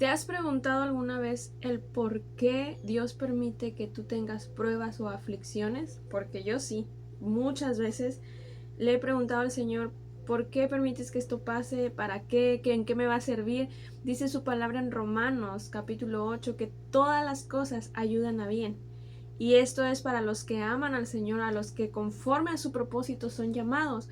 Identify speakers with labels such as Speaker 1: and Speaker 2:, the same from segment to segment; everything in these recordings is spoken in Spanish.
Speaker 1: ¿Te has preguntado alguna vez el por qué Dios permite que tú tengas pruebas o aflicciones? Porque yo sí, muchas veces le he preguntado al Señor, ¿por qué permites que esto pase? ¿Para qué? ¿En qué me va a servir? Dice su palabra en Romanos capítulo 8 que todas las cosas ayudan a bien. Y esto es para los que aman al Señor, a los que conforme a su propósito son llamados.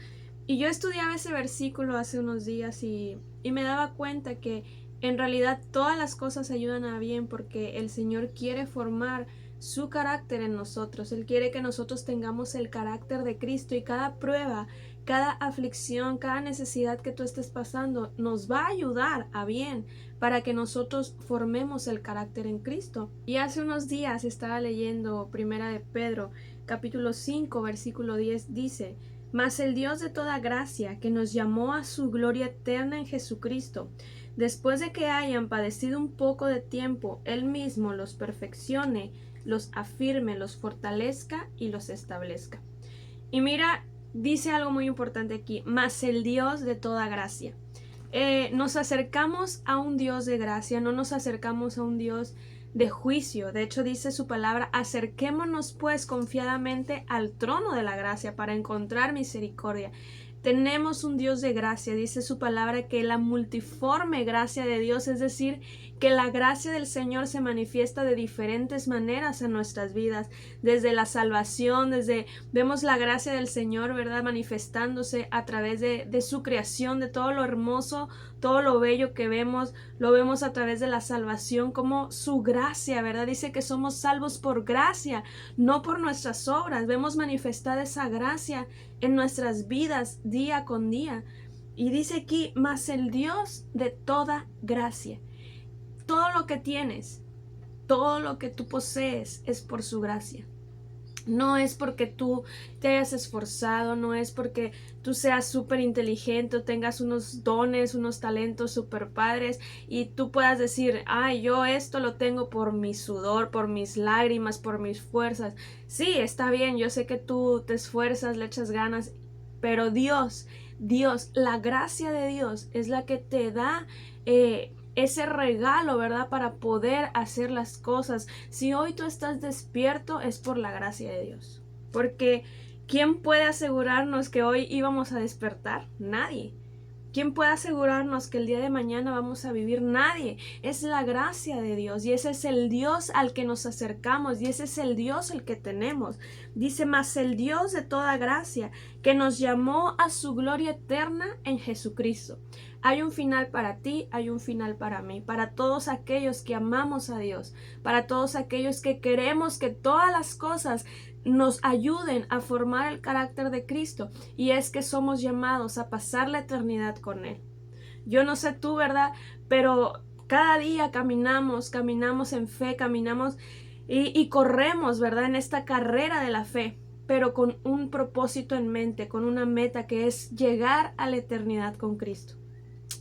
Speaker 1: Y yo estudiaba ese versículo hace unos días y me daba cuenta que en realidad todas las cosas ayudan a bien porque el Señor quiere formar su carácter en nosotros. Él quiere que nosotros tengamos el carácter de Cristo y cada prueba, cada aflicción, cada necesidad que tú estés pasando nos va a ayudar a bien para que nosotros formemos el carácter en Cristo. Y hace unos días estaba leyendo Primera de Pedro, capítulo 5, versículo 10, dice: Mas el Dios de toda gracia, que nos llamó a su gloria eterna en Jesucristo, después de que hayan padecido un poco de tiempo, Él mismo los perfeccione, los afirme, los fortalezca y los establezca. Y mira, dice algo muy importante aquí: mas el Dios de toda gracia. Nos acercamos a un Dios de gracia, no nos acercamos a un Dios de juicio. De hecho, dice su palabra: acerquémonos pues confiadamente al trono de la gracia para encontrar misericordia. Tenemos un Dios de gracia, dice su palabra que la multiforme gracia de Dios, es decir, que la gracia del Señor se manifiesta de diferentes maneras en nuestras vidas, desde la salvación, vemos la gracia del Señor, ¿verdad?, manifestándose a través de su creación, de todo lo hermoso, todo lo bello que vemos, lo vemos a través de la salvación, como su gracia, ¿verdad? Dice que somos salvos por gracia, no por nuestras obras. Vemos manifestada esa gracia en nuestras vidas día con día. Y dice aquí: mas el Dios de toda gracia. Todo lo que tienes, todo lo que tú posees es por su gracia. No es porque tú te hayas esforzado, no es porque tú seas súper inteligente o tengas unos dones, unos talentos súper padres y tú puedas decir: ay, yo esto lo tengo por mi sudor, por mis lágrimas, por mis fuerzas. Sí, está bien, yo sé que tú te esfuerzas, le echas ganas, pero Dios, la gracia de Dios es la que te da ese regalo, ¿verdad?, para poder hacer las cosas. Si hoy tú estás despierto es por la gracia de Dios, porque ¿quién puede asegurarnos que hoy íbamos a despertar? Nadie. ¿Quién puede asegurarnos que el día de mañana vamos a vivir? Nadie. Es la gracia de Dios y ese es el Dios al que nos acercamos y ese es el Dios el que tenemos. Dice: mas el Dios de toda gracia, que nos llamó a su gloria eterna en Jesucristo. Hay un final para ti, hay un final para mí, para todos aquellos que amamos a Dios, para todos aquellos que queremos que todas las cosas nos ayuden a formar el carácter de Cristo, y es que somos llamados a pasar la eternidad con Él. Yo no sé tú, ¿verdad?, pero cada día caminamos en fe, caminamos y corremos, ¿verdad?, en esta carrera de la fe, pero con un propósito en mente, con una meta que es llegar a la eternidad con Cristo.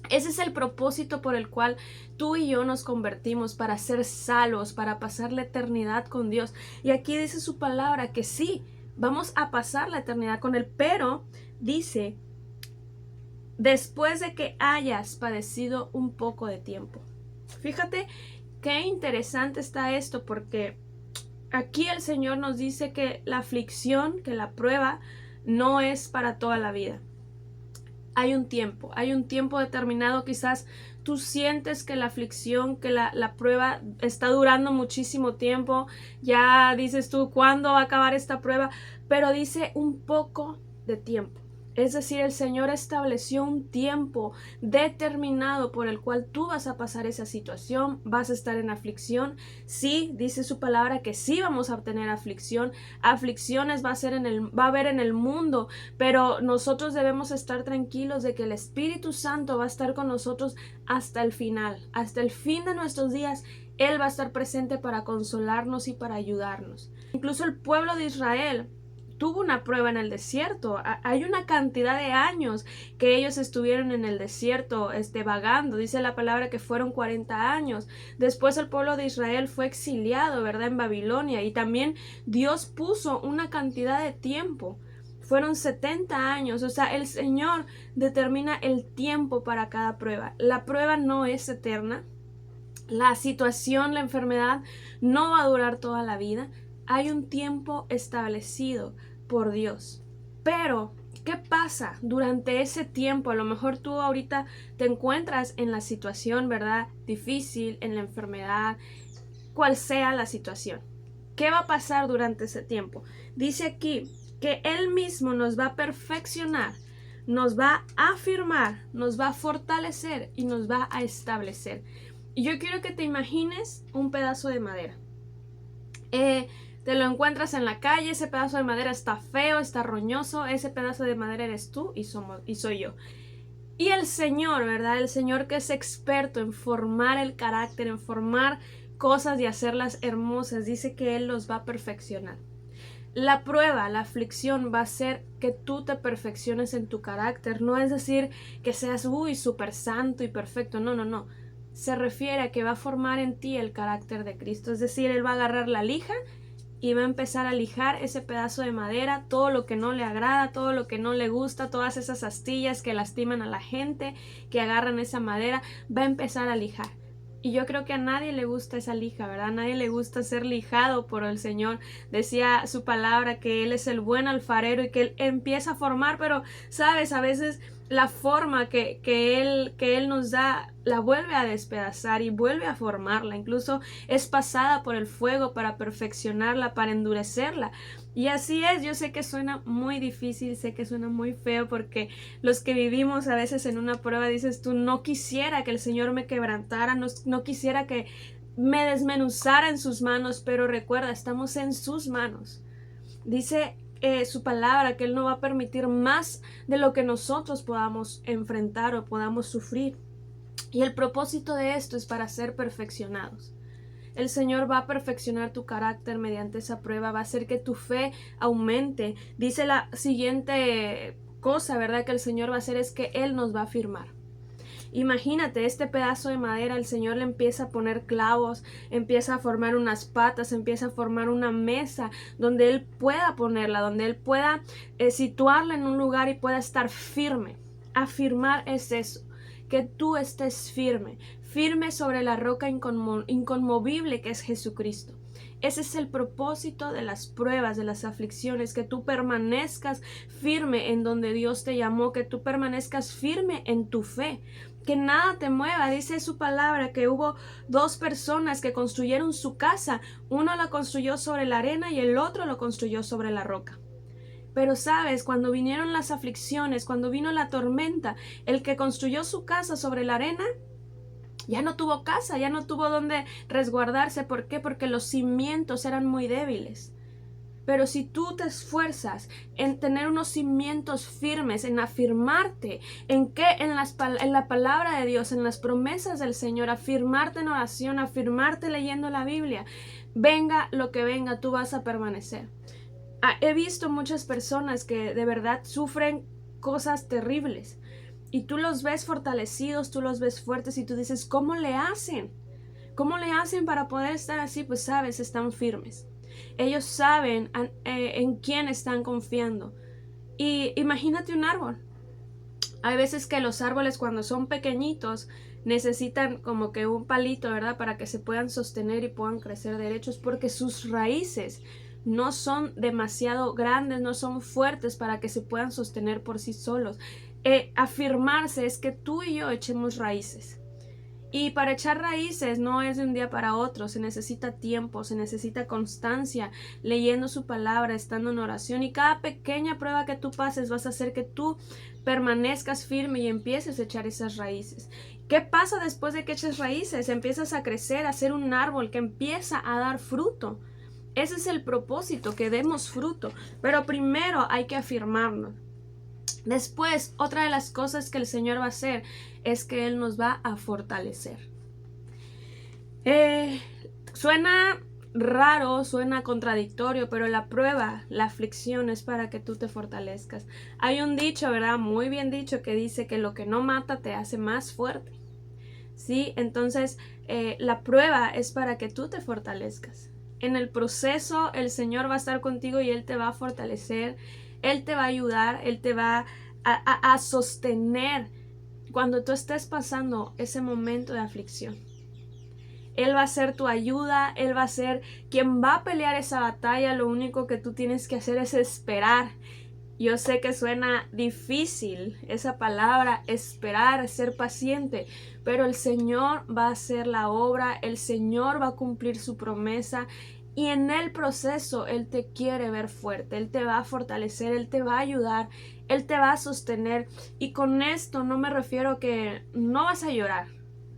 Speaker 1: Ese es el propósito por el cual tú y yo nos convertimos, para ser salvos, para pasar la eternidad con Dios. Y aquí dice su palabra que sí, vamos a pasar la eternidad con Él, pero dice: después de que hayas padecido un poco de tiempo. Fíjate qué interesante está esto, porque aquí el Señor nos dice que la aflicción, que la prueba, no es para toda la vida. Hay un tiempo determinado. Quizás tú sientes que la aflicción, que la prueba está durando muchísimo tiempo. Ya dices tú: ¿cuándo va a acabar esta prueba? Pero dice un poco de tiempo. Es decir, el Señor estableció un tiempo determinado por el cual tú vas a pasar esa situación, vas a estar en aflicción. Sí, dice su palabra que sí vamos a tener aflicción. Aflicciones va a haber en el mundo, pero nosotros debemos estar tranquilos de que el Espíritu Santo va a estar con nosotros hasta el final, hasta el fin de nuestros días. Él va a estar presente para consolarnos y para ayudarnos. Incluso el pueblo de Israel tuvo una prueba en el desierto. Hay una cantidad de años que ellos estuvieron en el desierto vagando. Dice la palabra que fueron 40 años. Después el pueblo de Israel fue exiliado, ¿verdad?, en Babilonia, y también Dios puso una cantidad de tiempo. Fueron 70 años. O sea, el Señor determina el tiempo para cada prueba. La prueba no es eterna. La situación, la enfermedad no va a durar toda la vida. Hay un tiempo establecido por Dios. Pero, ¿qué pasa durante ese tiempo? A lo mejor tú ahorita te encuentras en la situación, ¿verdad? Difícil, en la enfermedad, cual sea la situación. ¿Qué va a pasar durante ese tiempo? Dice aquí que Él mismo nos va a perfeccionar, nos va a afirmar, nos va a fortalecer y nos va a establecer. Y yo quiero que te imagines un pedazo de madera. Te lo encuentras en la calle, ese pedazo de madera está feo, está roñoso, ese pedazo de madera eres tú y soy yo. Y el Señor, ¿verdad? El Señor que es experto en formar el carácter, en formar cosas y hacerlas hermosas, dice que Él los va a perfeccionar. La prueba, la aflicción va a ser que tú te perfecciones en tu carácter. No es decir que seas, súper santo y perfecto. No, no, no. Se refiere a que va a formar en ti el carácter de Cristo. Es decir, Él va a agarrar la lija y va a empezar a lijar ese pedazo de madera, todo lo que no le agrada, todo lo que no le gusta, todas esas astillas que lastiman a la gente, que agarran esa madera, va a empezar a lijar. Y yo creo que a nadie le gusta esa lija, ¿verdad? A nadie le gusta ser lijado por el Señor. Decía su palabra que Él es el buen alfarero y que Él empieza a formar, pero, ¿sabes? A veces la forma que él nos da la vuelve a despedazar y vuelve a formarla. Incluso es pasada por el fuego para perfeccionarla, para endurecerla. Y así es, yo sé que suena muy difícil, sé que suena muy feo porque los que vivimos a veces en una prueba dices tú, no quisiera que el Señor me quebrantara, no quisiera que me desmenuzara en sus manos, pero recuerda, estamos en sus manos. Dice su palabra que Él no va a permitir más de lo que nosotros podamos enfrentar o podamos sufrir. Y el propósito de esto es para ser perfeccionados. El Señor va a perfeccionar tu carácter mediante esa prueba, va a hacer que tu fe aumente. Dice la siguiente cosa, ¿verdad? Que el Señor va a hacer es que Él nos va a afirmar. Imagínate, este pedazo de madera, el Señor le empieza a poner clavos, empieza a formar unas patas, empieza a formar una mesa donde Él pueda ponerla, donde Él pueda situarla en un lugar y pueda estar firme. Afirmar es eso, que tú estés firme, firme sobre la roca inconmovible que es Jesucristo. Ese es el propósito de las pruebas, de las aflicciones, que tú permanezcas firme en donde Dios te llamó, que tú permanezcas firme en tu fe, que nada te mueva. Dice su palabra que hubo dos personas que construyeron su casa, uno la construyó sobre la arena y el otro lo construyó sobre la roca. Pero sabes, cuando vinieron las aflicciones, cuando vino la tormenta, el que construyó su casa sobre la arena ya no tuvo casa, ya no tuvo donde resguardarse. ¿Por qué? Porque los cimientos eran muy débiles. Pero si tú te esfuerzas en tener unos cimientos firmes, en afirmarte, en la palabra de Dios, en las promesas del Señor, afirmarte en oración, afirmarte leyendo la Biblia, venga lo que venga, tú vas a permanecer. He visto muchas personas que de verdad sufren cosas terribles y tú los ves fortalecidos, tú los ves fuertes y tú dices, ¿cómo le hacen? ¿Cómo le hacen para poder estar así? Pues sabes, están firmes. Ellos saben en quién están confiando. Y imagínate un árbol. Hay veces que los árboles cuando son pequeñitos necesitan como que un palito, ¿verdad? Para que se puedan sostener y puedan crecer derechos porque sus raíces no son demasiado grandes, no son fuertes para que se puedan sostener por sí solos. Afirmarse es que tú y yo echemos raíces. Y para echar raíces no es de un día para otro, se necesita tiempo, se necesita constancia, leyendo su palabra, estando en oración, y cada pequeña prueba que tú pases vas a hacer que tú permanezcas firme y empieces a echar esas raíces. ¿Qué pasa después de que eches raíces? Empiezas a crecer, a ser un árbol que empieza a dar fruto. Ese es el propósito, que demos fruto, pero primero hay que afirmarnos. Después, otra de las cosas que el Señor va a hacer es que Él nos va a fortalecer. Suena raro, suena contradictorio, pero la prueba, la aflicción es para que tú te fortalezcas. Hay un dicho, ¿verdad? Muy bien dicho, que dice que lo que no mata te hace más fuerte. ¿Sí? Entonces, la prueba es para que tú te fortalezcas. En el proceso, el Señor va a estar contigo y Él te va a fortalecer. Él te va a ayudar, Él te va a sostener cuando tú estés pasando ese momento de aflicción. Él va a ser tu ayuda, Él va a ser quien va a pelear esa batalla. Lo único que tú tienes que hacer es esperar. Yo sé que suena difícil esa palabra, esperar, ser paciente, pero el Señor va a hacer la obra, el Señor va a cumplir su promesa y en el proceso Él te quiere ver fuerte, Él te va a fortalecer, Él te va a ayudar, Él te va a sostener. Y con esto no me refiero a que no vas a llorar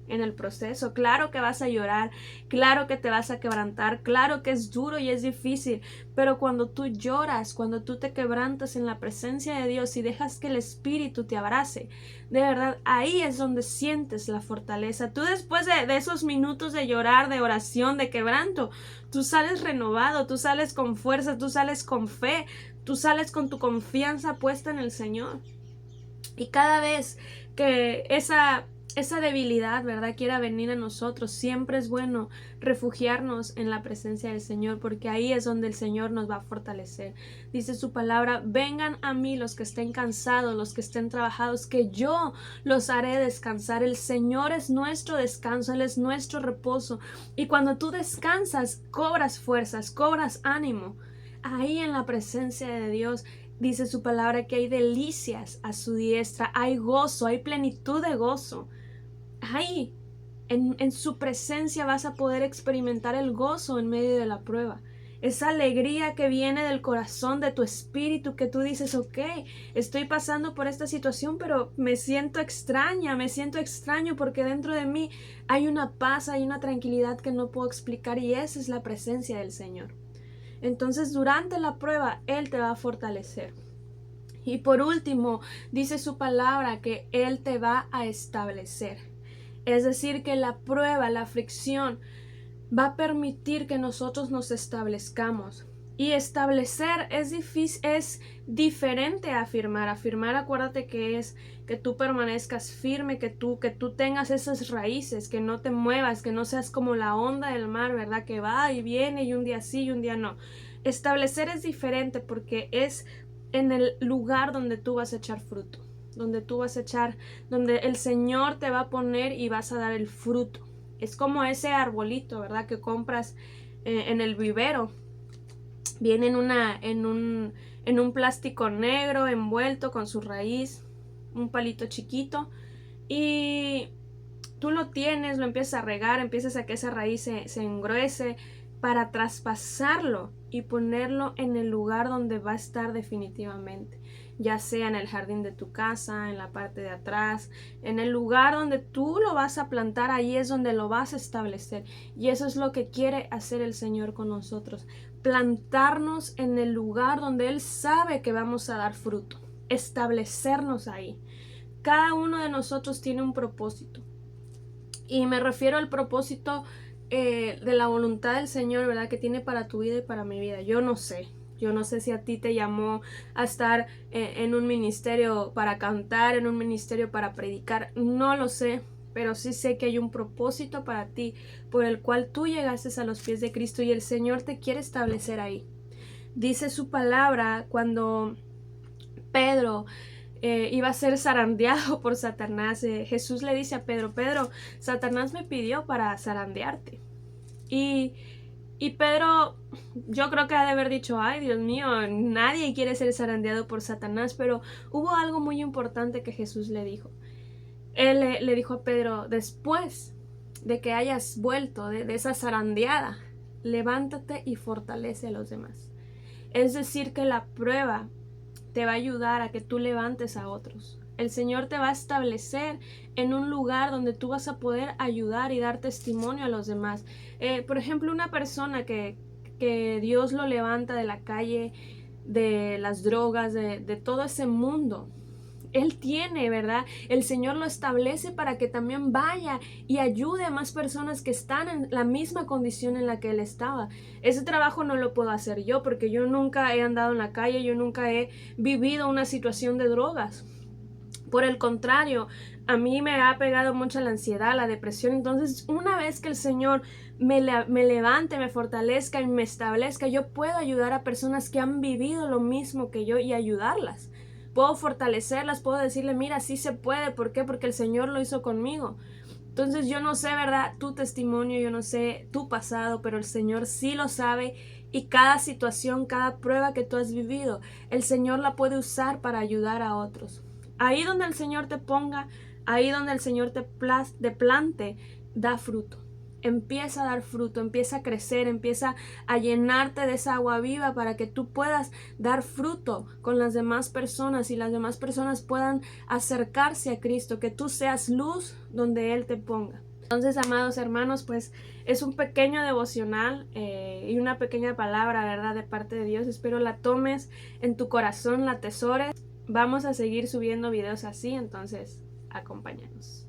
Speaker 1: en el proceso. Claro que vas a llorar, claro que te vas a quebrantar, claro que es duro y es difícil, pero cuando tú lloras, cuando tú te quebrantas en la presencia de Dios y dejas que el Espíritu te abrace, de verdad, ahí es donde sientes la fortaleza. Tú después de esos minutos de llorar, de oración, de quebranto, tú sales renovado, tú sales con fuerza, tú sales con fe, tú sales con tu confianza puesta en el Señor. Y cada vez que esa debilidad, ¿verdad?, quiera venir a nosotros, siempre es bueno refugiarnos en la presencia del Señor, porque ahí es donde el Señor nos va a fortalecer. Dice su palabra: vengan a mí los que estén cansados, los que estén trabajados, que yo los haré descansar. El Señor es nuestro descanso, Él es nuestro reposo. Y cuando tú descansas, cobras fuerzas, cobras ánimo. Ahí en la presencia de Dios dice su palabra que hay delicias a su diestra, hay gozo, hay plenitud de gozo. Ahí, en su presencia vas a poder experimentar el gozo en medio de la prueba. Esa alegría que viene del corazón, de tu espíritu, que tú dices: ok, estoy pasando por esta situación, pero me siento extraña, me siento extraño porque dentro de mí hay una paz, hay una tranquilidad que no puedo explicar, y esa es la presencia del Señor. Entonces, durante la prueba, Él te va a fortalecer. Y por último, dice su palabra que Él te va a establecer. Es decir, que la prueba, la aflicción, va a permitir que nosotros nos establezcamos. Y establecer es difícil, es diferente a afirmar. Afirmar, acuérdate que es que tú permanezcas firme, que tú tengas esas raíces, que no te muevas, que no seas como la onda del mar, ¿verdad? Que va y viene y un día sí y un día no. Establecer es diferente porque es en el lugar donde tú vas a echar fruto, donde el Señor te va a poner y vas a dar el fruto. Es como ese arbolito, ¿verdad?, que compras en el vivero. Viene en un plástico negro envuelto con su raíz, un palito chiquito, y tú lo tienes, lo empiezas a regar, empiezas a que esa raíz se engruese para traspasarlo y ponerlo en el lugar donde va a estar definitivamente, ya sea en el jardín de tu casa, en la parte de atrás, en el lugar donde tú lo vas a plantar. Ahí es donde lo vas a establecer, y eso es lo que quiere hacer el Señor con nosotros: plantarnos en el lugar donde Él sabe que vamos a dar fruto, establecernos ahí. Cada uno de nosotros tiene un propósito, y me refiero al propósito de la voluntad del Señor, ¿verdad?, que tiene para tu vida y para mi vida. Yo no sé si a ti te llamó a estar en un ministerio para cantar, en un ministerio para predicar, no lo sé, pero sí sé que hay un propósito para ti por el cual tú llegaste a los pies de Cristo, y el Señor te quiere establecer ahí. Dice su palabra cuando Pedro iba a ser zarandeado por Satanás. Jesús le dice a Pedro: Pedro, Satanás me pidió para zarandearte. Y Pedro, yo creo que ha de haber dicho: ay, Dios mío, nadie quiere ser zarandeado por Satanás. Pero hubo algo muy importante que Jesús le dijo. Él le dijo a Pedro: después de que hayas vuelto de esa zarandeada, levántate y fortalece a los demás. Es decir, que la prueba te va a ayudar a que tú levantes a otros. El Señor te va a establecer en un lugar donde tú vas a poder ayudar y dar testimonio a los demás. Por ejemplo, una persona que Dios lo levanta de la calle, de las drogas, de todo ese mundo. Él tiene, ¿verdad? El Señor lo establece para que también vaya y ayude a más personas que están en la misma condición en la que él estaba. Ese trabajo no lo puedo hacer yo, porque yo nunca he andado en la calle, yo nunca he vivido una situación de drogas. Por el contrario, a mí me ha pegado mucho la ansiedad, la depresión. Entonces, una vez que el Señor me levante, me fortalezca y me establezca, yo puedo ayudar a personas que han vivido lo mismo que yo y ayudarlas. Puedo fortalecerlas, puedo decirle: mira, sí se puede. ¿Por qué? Porque el Señor lo hizo conmigo. Entonces yo no sé, ¿verdad? Tu testimonio, yo no sé tu pasado, pero el Señor sí lo sabe y cada situación, cada prueba que tú has vivido, el Señor la puede usar para ayudar a otros. Ahí donde el Señor te ponga, ahí donde el Señor te plante, da fruto. Empieza a dar fruto, empieza a crecer, empieza a llenarte de esa agua viva para que tú puedas dar fruto con las demás personas y las demás personas puedan acercarse a Cristo, que tú seas luz donde Él te ponga. Entonces, amados hermanos, pues es un pequeño devocional y una pequeña palabra, ¿verdad?, de parte de Dios. Espero la tomes en tu corazón, la atesores. Vamos a seguir subiendo videos así, entonces acompáñanos.